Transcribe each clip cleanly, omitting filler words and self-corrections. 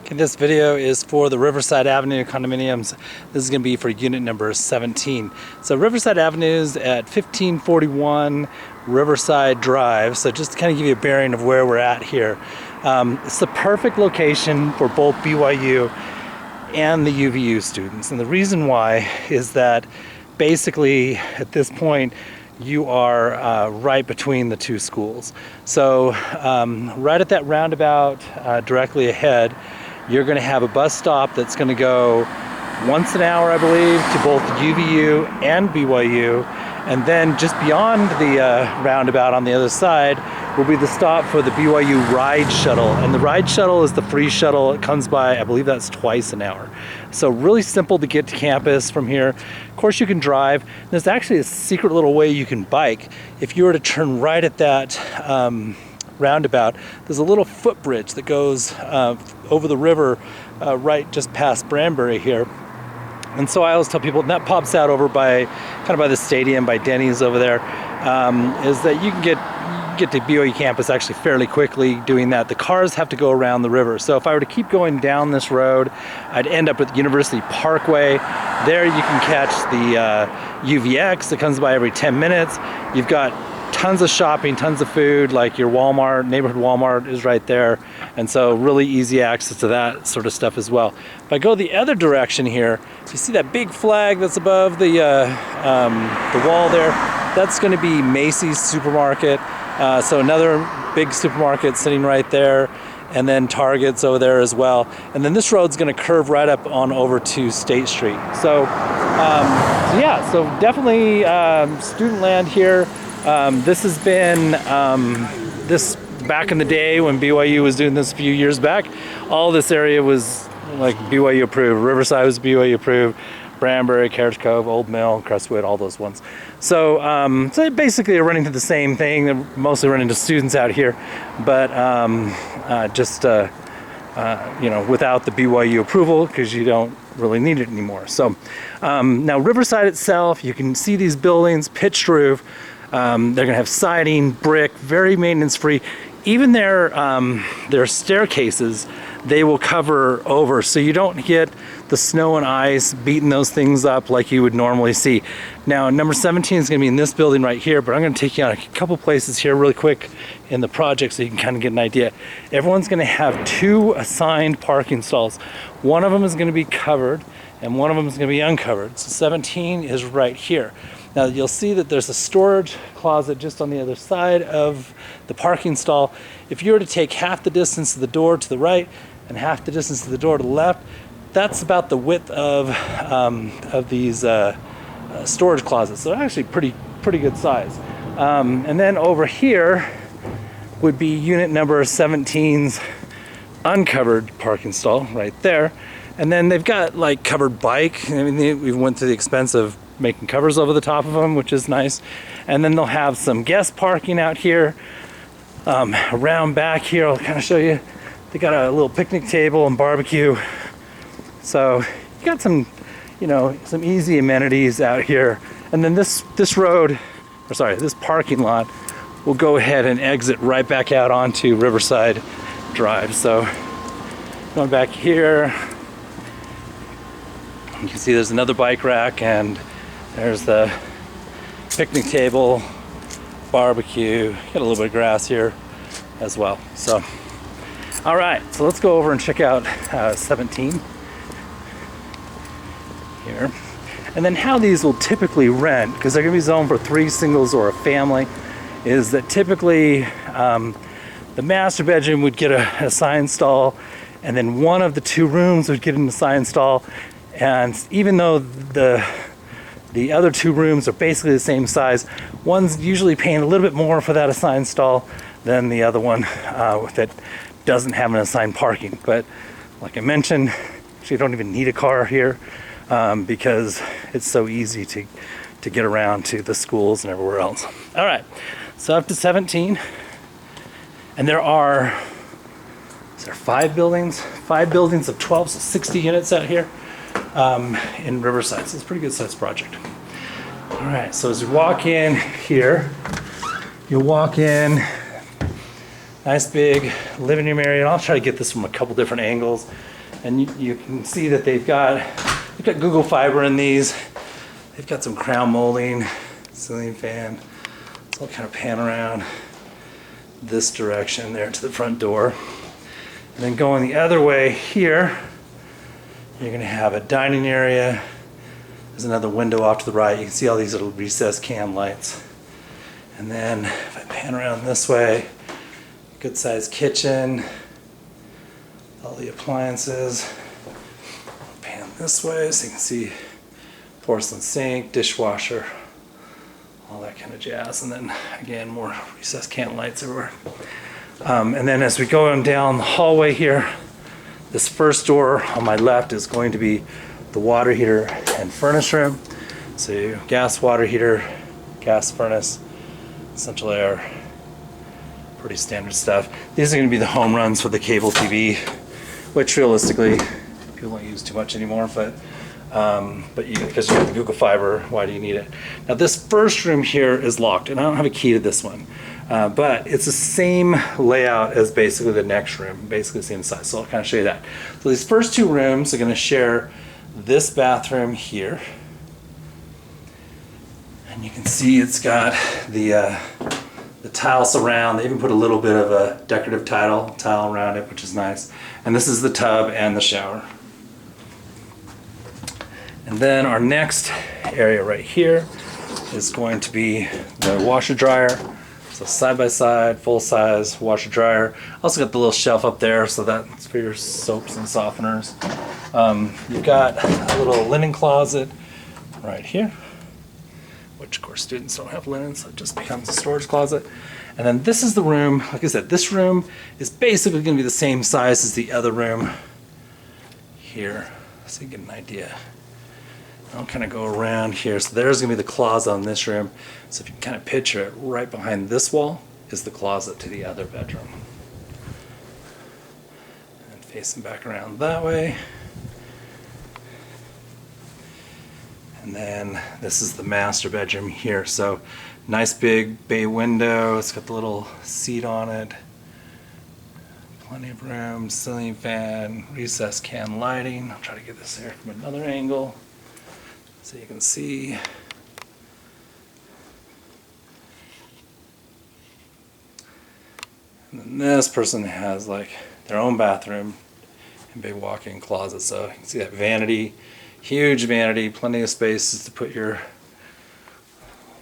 Okay, this video is for the Riverside Avenue condominiums. This is going to be for unit number 17. So Riverside Avenue is at 1541 Riverside Drive. So just to kind of give you a bearing of where we're at here. It's the perfect location for both BYU and the UVU students. And the reason why is that basically at this point you are right between the two schools. So right at that roundabout directly ahead, you're going to have a bus stop that's going to go once an hour, I believe, to both UVU and BYU. And then just beyond the roundabout on the other side will be the stop for the BYU ride shuttle. And the ride shuttle is the free shuttle. It comes by, I believe that's twice an hour. So really simple to get to campus from here. Of course you can drive. There's actually a secret little way you can bike. If you were to turn right at that roundabout, there's a little footbridge that goes over the river right just past Branbury here. And so I always tell people, and that pops out over by kind of by the stadium, by Denny's over there, is that you can get to BYU campus actually fairly quickly doing that. The cars have to go around the river. So if I were to keep going down this road, I'd end up at University Parkway. There you can catch the UVX that comes by every 10 minutes. You've got tons of shopping, tons of food, like your Walmart, neighborhood Walmart is right there. And so really easy access to that sort of stuff as well. If I go the other direction here, you see that big flag that's above the wall there? That's gonna be Macy's supermarket. So another big supermarket sitting right there, and then Target's over there as well. And then this road's gonna curve right up on over to State Street. So yeah, so definitely student land here. This has been, this back in the day when BYU was doing this a few years back, all this area was like BYU approved. Riverside was BYU approved, Branbury, Carriage Cove, Old Mill, Crestwood, all those ones. So, so they basically are running to the same thing. They're mostly running to students out here, but you know, without the BYU approval, because you don't really need it anymore. So now Riverside itself, you can see these buildings, pitched roof. They're gonna have siding, brick, very maintenance free. Even their staircases, they will cover over, so you don't get the snow and ice beating those things up like you would normally see. Now, number 17 is gonna be in this building right here, but I'm gonna take you on a couple places here really quick in the project so you can kind of get an idea. Everyone's gonna have 2 assigned parking stalls. One of them is gonna be covered, and one of them is gonna be uncovered. So 17 is right here. Now you'll see that there's a storage closet just on the other side of the parking stall. If you were to take half the distance to the door to the right and half the distance to the door to the left, that's about the width of these storage closets. So they're actually pretty good size. And then over here would be unit number 17's uncovered parking stall right there. And then they've got like covered bike. I mean, we went to the expense of making covers over the top of them, which is nice. And then they'll have some guest parking out here. Around back here, I'll kind of show you. They got a little picnic table and barbecue. So you got some, you know, some easy amenities out here. And then this road, or sorry, this parking lot will go ahead and exit right back out onto Riverside Drive. So going back here, you can see there's another bike rack, and there's the picnic table, barbecue. Got a little bit of grass here as well. So, all right, so let's go over and check out 17 here. And then how these will typically rent, because they're gonna be zoned for 3 singles or a family, is that typically the master bedroom would get an assigned stall, and then one of the 2 rooms would get an assigned stall. And even though the other 2 rooms are basically the same size, one's usually paying a little bit more for that assigned stall than the other one that doesn't have an assigned parking. But like I mentioned, you don't even need a car here because it's so easy to get around to the schools and everywhere else. All right, so up to 17, and there are 5 buildings? 5 buildings of 12, so 60 units out here. In Riverside, so it's a pretty good sized project. All right, so as you walk in here, you'll walk in Nice big living room area. And I'll try to get this from a couple different angles. And you can see that they've got Google fiber in these. They've got some crown molding, ceiling fan. So I'll kind of pan around this direction there to the front door. And then going the other way here, you're gonna have a dining area. There's another window off to the right. You can see all these little recessed can lights. And then if I pan around this way, good sized kitchen, all the appliances. Pan this way so you can see porcelain sink, dishwasher, all that kind of jazz. And then again, more recessed can lights everywhere. And then as we go on down the hallway here, this first door on my left is going to be the water heater and furnace room. So gas water heater, gas furnace, central air, pretty standard stuff. These are going to be the home runs for the cable TV, which realistically people don't use too much anymore, but because you have the Google fiber, why do you need it? Now this first room here is locked, and I don't have a key to this one, but it's the same layout as basically the next room, basically the same size, so I'll kind of show you that. So these first two rooms are going to share this bathroom here, and you can see it's got the tile surround. They even put a little bit of a decorative tile around it, which is nice. And this is the tub and the shower. And then our next area right here is going to be the washer dryer. So side by side, full size washer dryer. Also got the little shelf up there, so that's for your soaps and softeners. You've got a little linen closet right here, which of course students don't have linen, so it just becomes a storage closet. And then this is the room. Like I said, this room is basically going to be the same size as the other room here, so you get an idea. I'll kind of go around here. So there's going to be the closet on this room. So if you can kind of picture it, right behind this wall is the closet to the other bedroom. And facing back around that way. And then this is the master bedroom here. So nice big bay window. It's got the little seat on it. Plenty of room, ceiling fan, recessed can lighting. I'll try to get this here from another angle so you can see. And then this person has like their own bathroom and big walk-in closet. So you can see that vanity, huge vanity, plenty of spaces to put your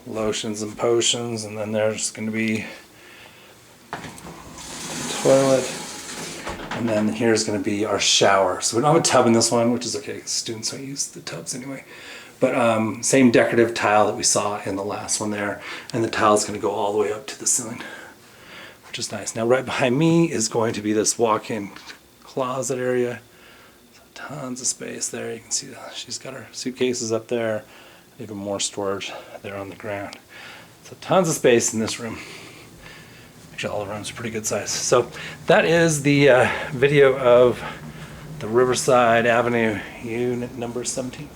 lotions and potions. And then there's going to be a toilet. And then here's going to be our shower. So we don't have a tub in this one, which is okay because students don't use the tubs anyway. But same decorative tile that we saw in the last one there. And the tile is going to go all the way up to the ceiling, which is nice. Now right behind me is going to be this walk-in closet area. So tons of space there. You can see she's got her suitcases up there. Even more storage there on the ground. So tons of space in this room. Actually, all the rooms are pretty good size. So that is the video of the Riverside Avenue unit number 17.